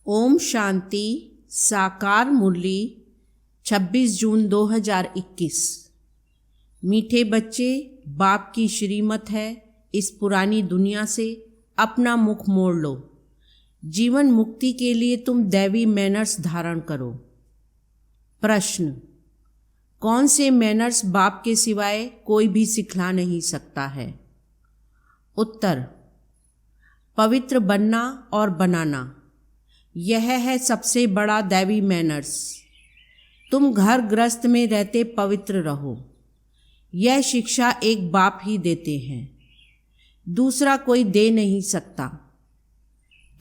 ओम शांति। साकार मुरली 26 जून 2021। मीठे बच्चे, बाप की श्रीमत है, इस पुरानी दुनिया से अपना मुख मोड़ लो। जीवन मुक्ति के लिए तुम दैवी मैनर्स धारण करो। प्रश्न: कौन से मैनर्स बाप के सिवाय कोई भी सिखला नहीं सकता है? उत्तर: पवित्र बनना और बनाना, यह है सबसे बड़ा दैवी मैनर्स। तुम घर गृहस्थ में रहते पवित्र रहो, यह शिक्षा एक बाप ही देते हैं, दूसरा कोई दे नहीं सकता।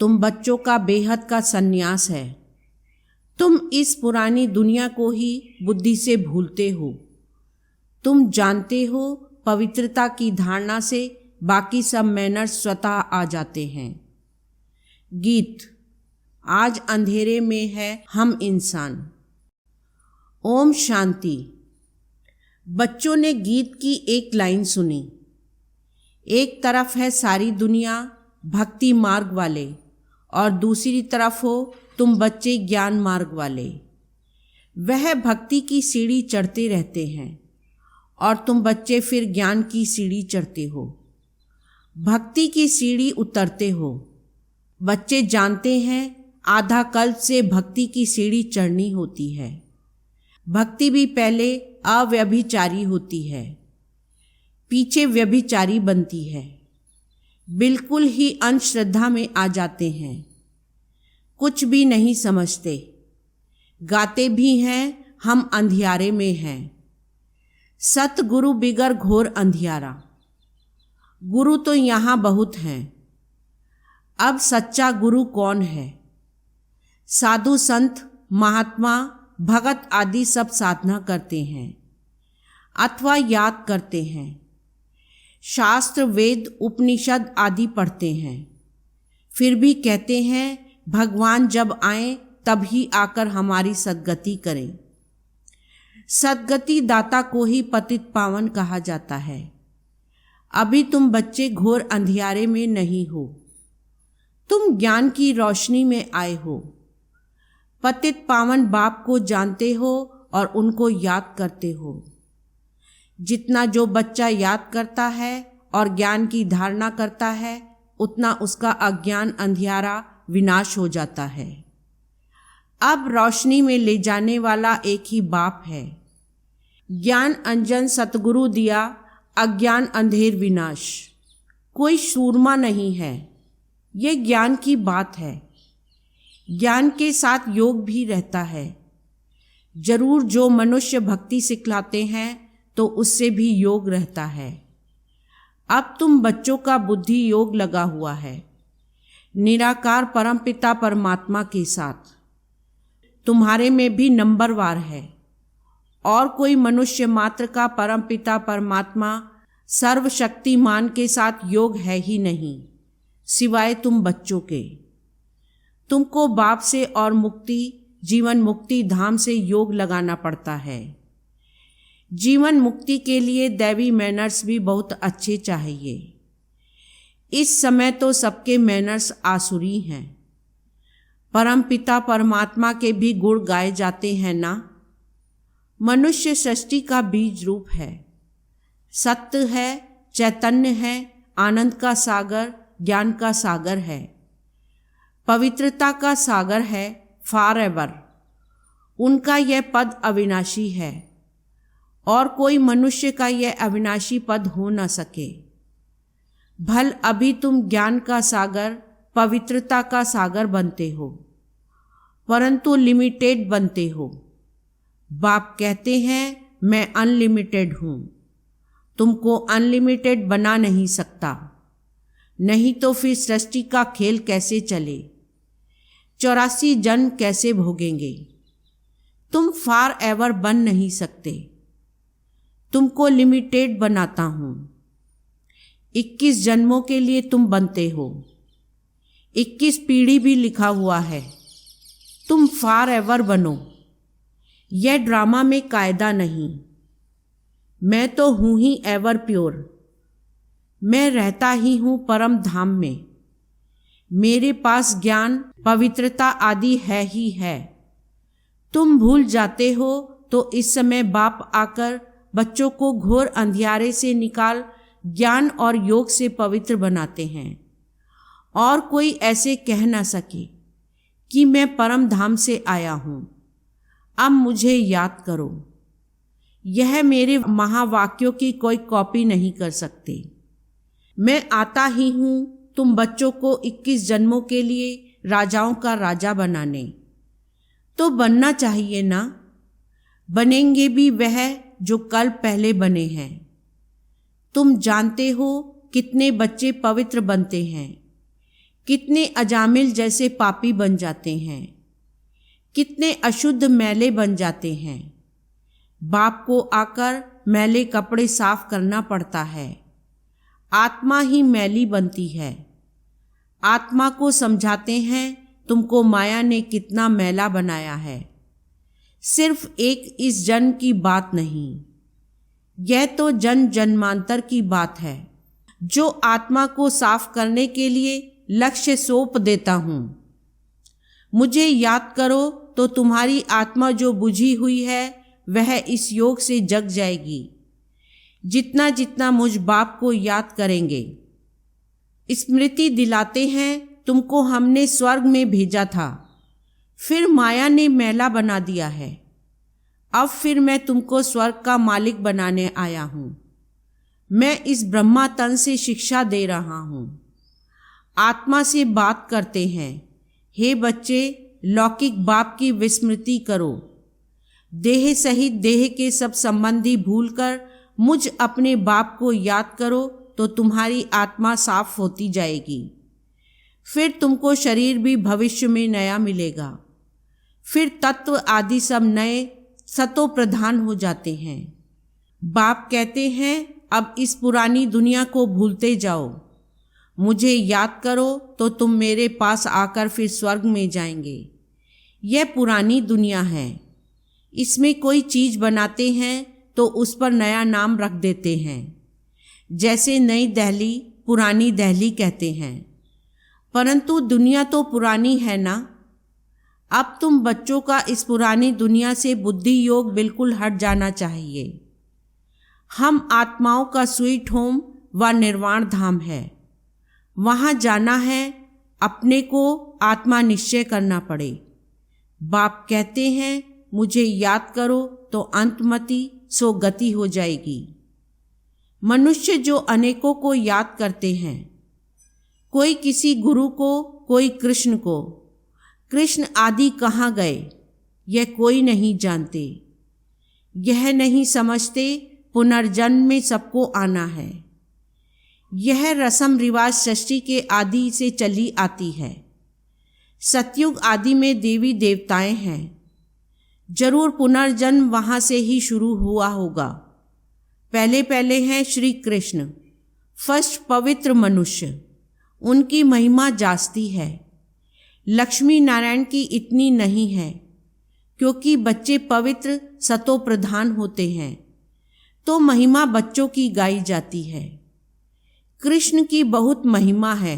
तुम बच्चों का बेहद का संन्यास है। तुम इस पुरानी दुनिया को ही बुद्धि से भूलते हो। तुम जानते हो पवित्रता की धारणा से बाकी सब मैनर्स स्वतः आ जाते हैं। गीत: आज अंधेरे में है हम इंसान। ओम शांति। बच्चों ने गीत की एक लाइन सुनी। एक तरफ है सारी दुनिया भक्ति मार्ग वाले और दूसरी तरफ हो तुम बच्चे ज्ञान मार्ग वाले। वह भक्ति की सीढ़ी चढ़ते रहते हैं और तुम बच्चे फिर ज्ञान की सीढ़ी चढ़ते हो, भक्ति की सीढ़ी उतरते हो। बच्चे जानते हैं आधा कल्प से भक्ति की सीढ़ी चढ़नी होती है। भक्ति भी पहले अव्यभिचारी होती है, पीछे व्यभिचारी बनती है। बिल्कुल ही अंधश्रद्धा में आ जाते हैं, कुछ भी नहीं समझते। गाते भी हैं हम अंधियारे में हैं। सतगुरु बिगर घोर अंधियारा। गुरु तो यहाँ बहुत हैं, अब सच्चा गुरु कौन है? साधु संत महात्मा भगत आदि सब साधना करते हैं अथवा याद करते हैं, शास्त्र वेद उपनिषद आदि पढ़ते हैं, फिर भी कहते हैं भगवान जब आए तभी आकर हमारी सद्गति करें। सद्गति दाता को ही पतित पावन कहा जाता है। अभी तुम बच्चे घोर अंधियारे में नहीं हो, तुम ज्ञान की रोशनी में आए हो। पतित पावन बाप को जानते हो और उनको याद करते हो। जितना जो बच्चा याद करता है और ज्ञान की धारणा करता है, उतना उसका अज्ञान अंधियारा विनाश हो जाता है। अब रोशनी में ले जाने वाला एक ही बाप है। ज्ञान अंजन सतगुरु दिया, अज्ञान अंधेर विनाश। कोई सूरमा नहीं है, ये ज्ञान की बात है। ज्ञान के साथ योग भी रहता है। जरूर जो मनुष्य भक्ति सिखलाते हैं तो उससे भी योग रहता है। अब तुम बच्चों का बुद्धि योग लगा हुआ है निराकार परमपिता परमात्मा के साथ। तुम्हारे में भी नंबरवार है और कोई मनुष्य मात्र का परमपिता परमात्मा सर्वशक्तिमान के साथ योग है ही नहीं, सिवाय तुम बच्चों के। तुमको बाप से और मुक्ति जीवन मुक्ति धाम से योग लगाना पड़ता है। जीवन मुक्ति के लिए दैवी मैनर्स भी बहुत अच्छे चाहिए। इस समय तो सबके मैनर्स आसुरी हैं। परम पिता परमात्मा के भी गुण गाए जाते हैं ना। मनुष्य सृष्टि का बीज रूप है, सत्य है, चैतन्य है, आनंद का सागर, ज्ञान का सागर है, पवित्रता का सागर है, फॉर एवर। उनका यह पद अविनाशी है और कोई मनुष्य का यह अविनाशी पद हो न सके। भल अभी तुम ज्ञान का सागर, पवित्रता का सागर बनते हो, परंतु लिमिटेड बनते हो। बाप कहते हैं मैं अनलिमिटेड हूँ। तुमको अनलिमिटेड बना नहीं सकता, नहीं तो फिर सृष्टि का खेल कैसे चले? 84 जन्म कैसे भोगेंगे? तुम फॉर एवर बन नहीं सकते। तुमको लिमिटेड बनाता हूँ। 21 जन्मों के लिए तुम बनते हो। 21 पीढ़ी भी लिखा हुआ है। तुम फॉर एवर बनो। यह ड्रामा में कायदा नहीं। मैं तो हूँ ही एवर प्योर। मैं रहता ही हूँ परम धाम में। मेरे पास ज्ञान, पवित्रता आदि है ही है। तुम भूल जाते हो तो इस समय बाप आकर बच्चों को घोर अंधियारे से निकाल ज्ञान और योग से पवित्र बनाते हैं, और कोई ऐसे कह ना सके कि मैं परम धाम से आया हूँ। अब मुझे याद करो। यह मेरे महावाक्यों की कोई कॉपी नहीं कर सकते। मैं आता ही हूँ तुम बच्चों को 21 जन्मों के लिए राजाओं का राजा बनाने। तो बनना चाहिए ना। बनेंगे भी वह जो कल पहले बने हैं। तुम जानते हो कितने बच्चे पवित्र बनते हैं, कितने अजामिल जैसे पापी बन जाते हैं, कितने अशुद्ध मैले बन जाते हैं। बाप को आकर मैले कपड़े साफ करना पड़ता है। आत्मा ही मैली बनती है। आत्मा को समझाते हैं तुमको माया ने कितना मैला बनाया है। सिर्फ एक इस जन्म की बात नहीं, यह तो जन्म जन्मांतर की बात है, जो आत्मा को साफ करने के लिए लक्ष्य सौंप देता हूँ। मुझे याद करो तो तुम्हारी आत्मा जो बुझी हुई है वह इस योग से जग जाएगी। जितना जितना मुझ बाप को याद करेंगे। स्मृति दिलाते हैं तुमको हमने स्वर्ग में भेजा था, फिर माया ने मैला बना दिया है। अब फिर मैं तुमको स्वर्ग का मालिक बनाने आया हूँ। मैं इस ब्रह्मा तन से शिक्षा दे रहा हूँ। आत्मा से बात करते हैं, हे बच्चे, लौकिक बाप की विस्मृति करो। देह सहित देह के सब संबंधी भूलकर मुझ अपने बाप को याद करो तो तुम्हारी आत्मा साफ होती जाएगी। फिर तुमको शरीर भी भविष्य में नया मिलेगा। फिर तत्व आदि सब नए सतो प्रधान हो जाते हैं। बाप कहते हैं अब इस पुरानी दुनिया को भूलते जाओ। मुझे याद करो तो तुम मेरे पास आकर फिर स्वर्ग में जाएंगे। यह पुरानी दुनिया है। इसमें कोई चीज़ बनाते हैं तो उस पर नया नाम रख देते हैं। जैसे नई दिल्ली पुरानी दिल्ली कहते हैं, परंतु दुनिया तो पुरानी है ना। अब तुम बच्चों का इस पुरानी दुनिया से बुद्धि योग बिल्कुल हट जाना चाहिए। हम आत्माओं का स्वीट होम व निर्वाण धाम है। वहाँ जाना है, अपने को आत्मा निश्चय करना पड़े। बाप कहते हैं मुझे याद करो तो अंतमति सो गति हो जाएगी। मनुष्य जो अनेकों को याद करते हैं, कोई किसी गुरु को, कोई कृष्ण को। कृष्ण आदि कहाँ गए यह कोई नहीं जानते। यह नहीं समझते पुनर्जन्म में सबको आना है। यह रस्म रिवाज सृष्टि के आदि से चली आती है। सतयुग आदि में देवी देवताएं हैं। जरूर पुनर्जन्म वहाँ से ही शुरू हुआ होगा। पहले पहले हैं श्री कृष्ण, फर्स्ट पवित्र मनुष्य। उनकी महिमा जास्ती है। लक्ष्मी नारायण की इतनी नहीं है, क्योंकि बच्चे पवित्र सतो प्रधान होते हैं तो महिमा बच्चों की गाई जाती है। कृष्ण की बहुत महिमा है,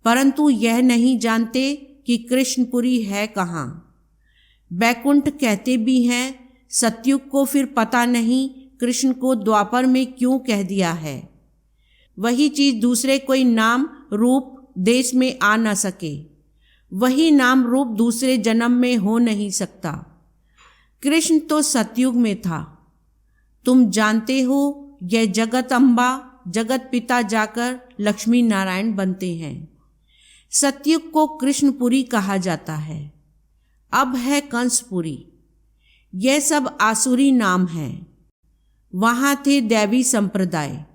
परंतु यह नहीं जानते कि कृष्णपुरी है कहाँ। बैकुंठ कहते भी हैं। सतयुग को फिर पता नहीं कृष्ण को द्वापर में क्यों कह दिया है। वही चीज़ दूसरे कोई नाम रूप देश में आ न सके, वही नाम रूप दूसरे जन्म में हो नहीं सकता। कृष्ण तो सतयुग में था। तुम जानते हो यह जगत अम्बा जगत पिता जाकर लक्ष्मी नारायण बनते हैं। सतयुग को कृष्णपुरी कहा जाता है। अब है कंसपुरी। यह सब आसुरी नाम हैं। वहाँ थे दैवी संप्रदाय,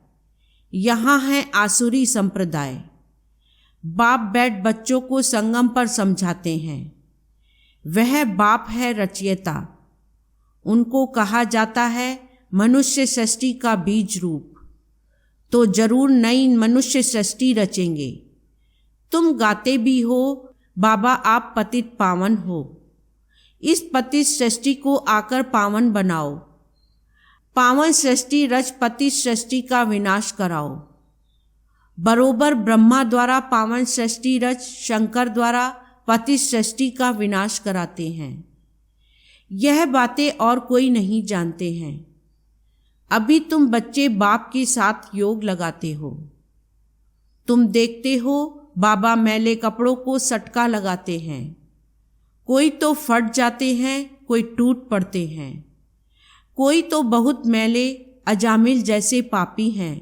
यहाँ है आसुरी संप्रदाय। बाप बैठ बच्चों को संगम पर समझाते हैं। वह बाप है रचयिता। उनको कहा जाता है मनुष्य सृष्टि का बीज रूप। तो जरूर नई मनुष्य सृष्टि रचेंगे। तुम गाते भी हो बाबा आप पतित पावन हो। इस पतित सृष्टि को आकर पावन बनाओ। पावन सृष्टि रच पतित सृष्टि का विनाश कराओ। बरोबर ब्रह्मा द्वारा पावन सृष्टि रच शंकर द्वारा पतित सृष्टि का विनाश कराते हैं। यह बातें और कोई नहीं जानते हैं। अभी तुम बच्चे बाप के साथ योग लगाते हो। तुम देखते हो बाबा मैले कपड़ों को सटका लगाते हैं। कोई तो फट जाते हैं, कोई टूट पड़ते हैं। कोई तो बहुत मैले अजामिल जैसे पापी हैं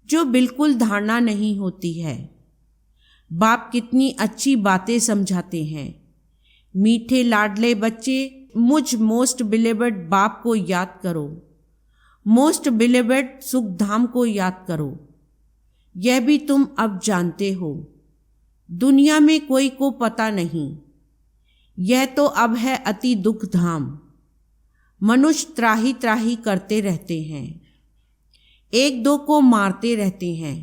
जो बिल्कुल धारणा नहीं होती है। बाप कितनी अच्छी बातें समझाते हैं। मीठे लाडले बच्चे, मुझ मोस्ट बिलीवेड बाप को याद करो, मोस्ट बिलीवेड सुख धाम को याद करो। यह भी तुम अब जानते हो। दुनिया में कोई को पता नहीं। यह तो अब है अति दुख धाम। मनुष्य त्राही त्राही करते रहते हैं, एक दो को मारते रहते हैं,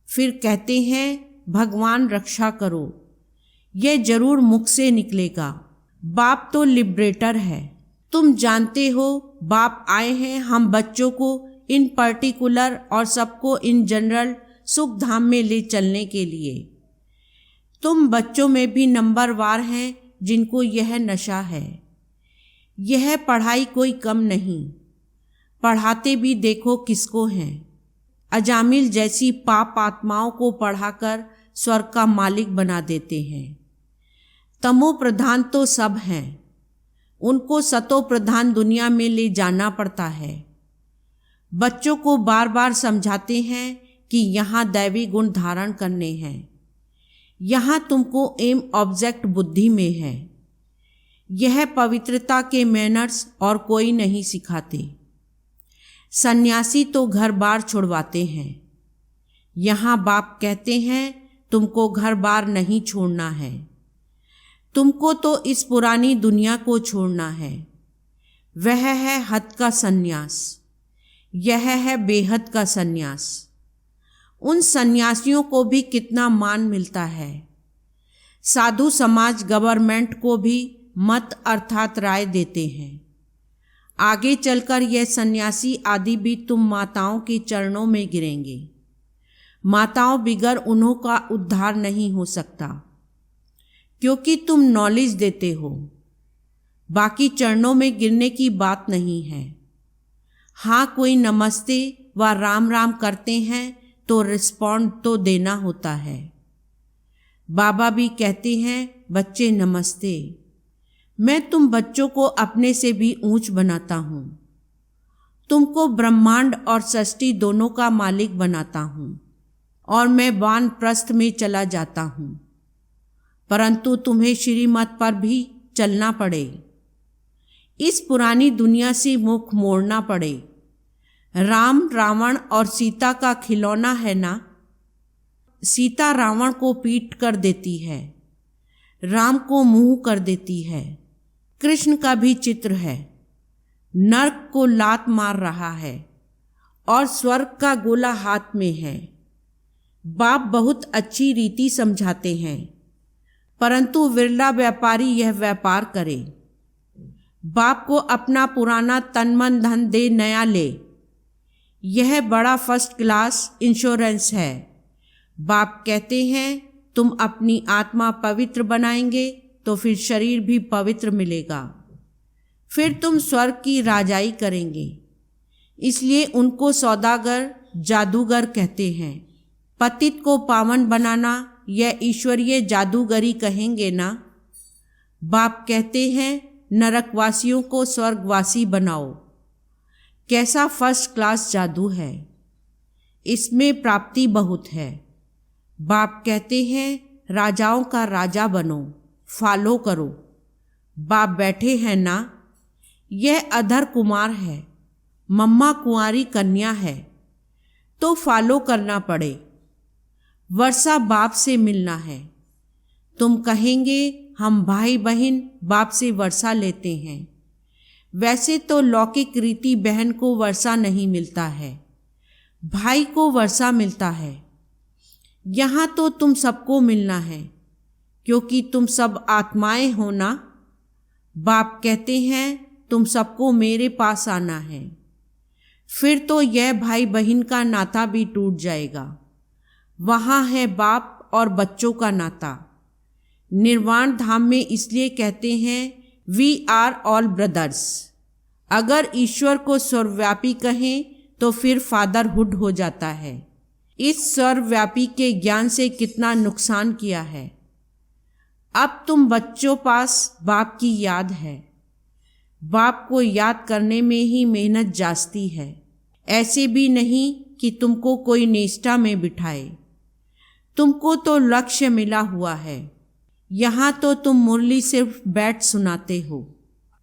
फिर कहते हैं भगवान रक्षा करो। यह जरूर मुख से निकलेगा। बाप तो लिबरेटर है। तुम जानते हो बाप आए हैं हम बच्चों को इन पर्टिकुलर और सबको इन जनरल सुख धाम में ले चलने के लिए। तुम बच्चों में भी नंबरवार हैं जिनको यह नशा है। यह पढ़ाई कोई कम नहीं। पढ़ाते भी देखो किसको हैं। अजामिल जैसी पाप आत्माओं को पढ़ाकर स्वर्ग का मालिक बना देते हैं। तमो प्रधान तो सब हैं, उनको सतो प्रधान दुनिया में ले जाना पड़ता है। बच्चों को बार बार समझाते हैं कि यहाँ दैवी गुण धारण करने हैं। यहाँ तुमको एम ऑब्जेक्ट बुद्धि में है। यह पवित्रता के मैनर्स और कोई नहीं सिखाते। सन्यासी तो घर बार छुड़वाते हैं। यहाँ बाप कहते हैं तुमको घर बार नहीं छोड़ना है। तुमको तो इस पुरानी दुनिया को छोड़ना है। वह है हद का सन्यास, यह है बेहद का सन्यास। उन सन्यासियों को भी कितना मान मिलता है। साधु समाज गवर्नमेंट को भी मत अर्थात राय देते हैं। आगे चलकर यह सन्यासी आदि भी तुम माताओं के चरणों में गिरेंगे। माताओं बिगर उन्हों का उद्धार नहीं हो सकता, क्योंकि तुम नॉलेज देते हो। बाकी चरणों में गिरने की बात नहीं है। हाँ, कोई नमस्ते व राम राम करते हैं तो रिस्पॉन्ड तो देना होता है। बाबा भी कहते हैं बच्चे नमस्ते। मैं तुम बच्चों को अपने से भी ऊंच बनाता हूँ। तुमको ब्रह्मांड और सृष्टि दोनों का मालिक बनाता हूँ और मैं वानप्रस्थ में चला जाता हूँ, परंतु तुम्हें श्रीमत पर भी चलना पड़े। इस पुरानी दुनिया से मुख मोड़ना पड़े। राम रावण और सीता का खिलौना है ना। सीता रावण को पीट कर देती है, राम को मुंह कर देती है। कृष्ण का भी चित्र है, नर्क को लात मार रहा है और स्वर्ग का गोला हाथ में है। बाप बहुत अच्छी रीति समझाते हैं, परंतु विरला व्यापारी यह व्यापार करे। बाप को अपना पुराना तन मन धन दे नया ले। यह बड़ा फर्स्ट क्लास इंश्योरेंस है। बाप कहते हैं तुम अपनी आत्मा पवित्र बनाएंगे तो फिर शरीर भी पवित्र मिलेगा। फिर तुम स्वर्ग की राजाई करेंगे। इसलिए उनको सौदागर जादूगर कहते हैं। पतित को पावन बनाना यह ईश्वरीय जादूगरी कहेंगे ना। बाप कहते हैं नरकवासियों को स्वर्गवासी बनाओ। कैसा फर्स्ट क्लास जादू है, इसमें प्राप्ति बहुत है। बाप कहते हैं राजाओं का राजा बनो, फॉलो करो। बाप बैठे हैं ना। यह अधर कुमार है, मम्मा कुंवारी कन्या है, तो फॉलो करना पड़े। वर्षा बाप से मिलना है। तुम कहेंगे हम भाई बहन बाप से वर्षा लेते हैं। वैसे तो लौकिक रीति बहन को वर्षा नहीं मिलता है, भाई को वर्षा मिलता है। यहाँ तो तुम सबको मिलना है, क्योंकि तुम सब आत्माएं हो ना। बाप कहते हैं तुम सबको मेरे पास आना है। फिर तो यह भाई बहन का नाता भी टूट जाएगा। वहाँ है बाप और बच्चों का नाता। निर्वाण धाम में इसलिए कहते हैं वी आर ऑल ब्रदर्स। अगर ईश्वर को सर्वव्यापी कहें तो फिर फादरहुड हो जाता है। इस सर्वव्यापी के ज्ञान से कितना नुकसान किया है। अब तुम बच्चों पास बाप की याद है। बाप को याद करने में ही मेहनत जाती है। ऐसे भी नहीं कि तुमको कोई निष्ठा में बिठाए। तुमको तो लक्ष्य मिला हुआ है। यहाँ तो तुम मुरली सिर्फ बैठ सुनाते हो।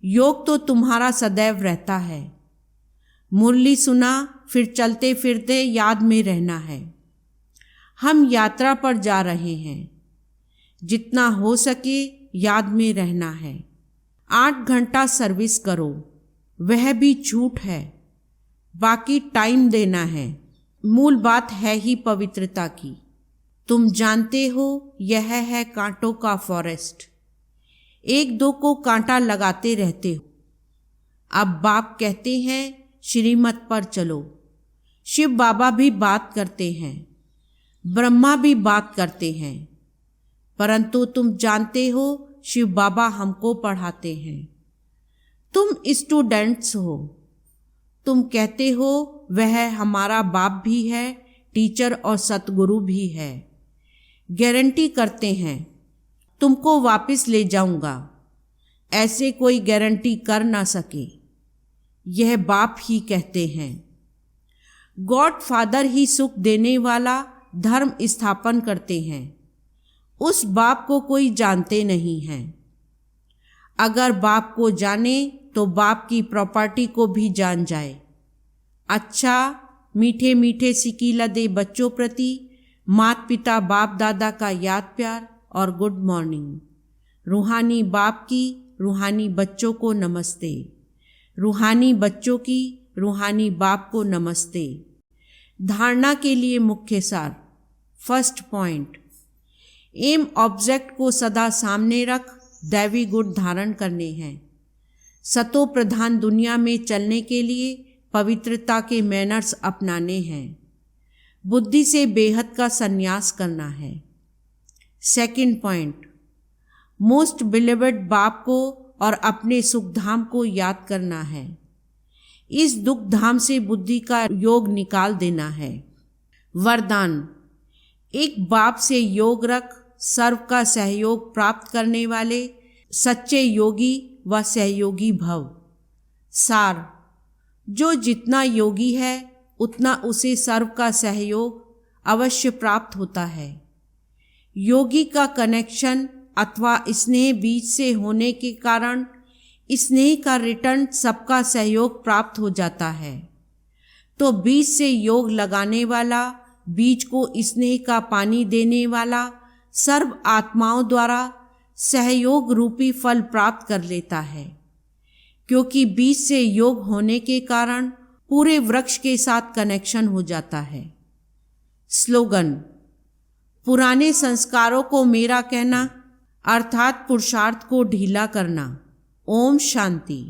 योग तो तुम्हारा सदैव रहता है। मुरली सुना फिर चलते फिरते याद में रहना है। हम यात्रा पर जा रहे हैं। जितना हो सके याद में रहना है। 8 घंटा सर्विस करो, वह भी झूठ है। बाकी टाइम देना है। मूल बात है ही पवित्रता की। तुम जानते हो यह है कांटों का फॉरेस्ट। एक दो को कांटा लगाते रहते हो। अब बाप कहते हैं श्रीमत पर चलो। शिव बाबा भी बात करते हैं, ब्रह्मा भी बात करते हैं, परंतु तुम जानते हो शिव बाबा हमको पढ़ाते हैं। तुम स्टूडेंट्स हो। तुम कहते हो वह हमारा बाप भी है, टीचर और सतगुरु भी है। गारंटी करते हैं तुमको वापस ले जाऊंगा। ऐसे कोई गारंटी कर ना सके। यह बाप ही कहते हैं। गॉड फादर ही सुख देने वाला धर्म स्थापन करते हैं। उस बाप को कोई जानते नहीं है। अगर बाप को जाने तो बाप की प्रॉपर्टी को भी जान जाए। अच्छा मीठे मीठे सिकीला दे बच्चों प्रति माता पिता बाप दादा का याद प्यार और गुड मॉर्निंग। रूहानी बाप की रूहानी बच्चों को नमस्ते। रूहानी बच्चों की रूहानी बाप को नमस्ते। धारणा के लिए मुख्य सार। फर्स्ट पॉइंट, एम ऑब्जेक्ट को सदा सामने रख दैवी गुण धारण करने हैं। सतो प्रधान दुनिया में चलने के लिए पवित्रता के मैनर्स अपनाने हैं। बुद्धि से बेहद का संन्यास करना है। सेकंड पॉइंट, मोस्ट बिलीवेड बाप को और अपने सुख धाम को याद करना है। इस दुख धाम से बुद्धि का योग निकाल देना है। वरदान, एक बाप से योग रख सर्व का सहयोग प्राप्त करने वाले सच्चे योगी व सहयोगी भव। सार, जो जितना योगी है उतना उसे सर्व का सहयोग अवश्य प्राप्त होता है। योगी का कनेक्शन अथवा स्नेह बीज से होने के कारण स्नेह का रिटर्न सबका सहयोग प्राप्त हो जाता है। तो बीज से योग लगाने वाला, बीज को स्नेह का पानी देने वाला सर्व आत्माओं द्वारा सहयोग रूपी फल प्राप्त कर लेता है। क्योंकि बीज से योग होने के कारण पूरे वृक्ष के साथ कनेक्शन हो जाता है। स्लोगन, पुराने संस्कारों को मेरा कहना अर्थात पुरुषार्थ को ढीला करना। ओम शांति।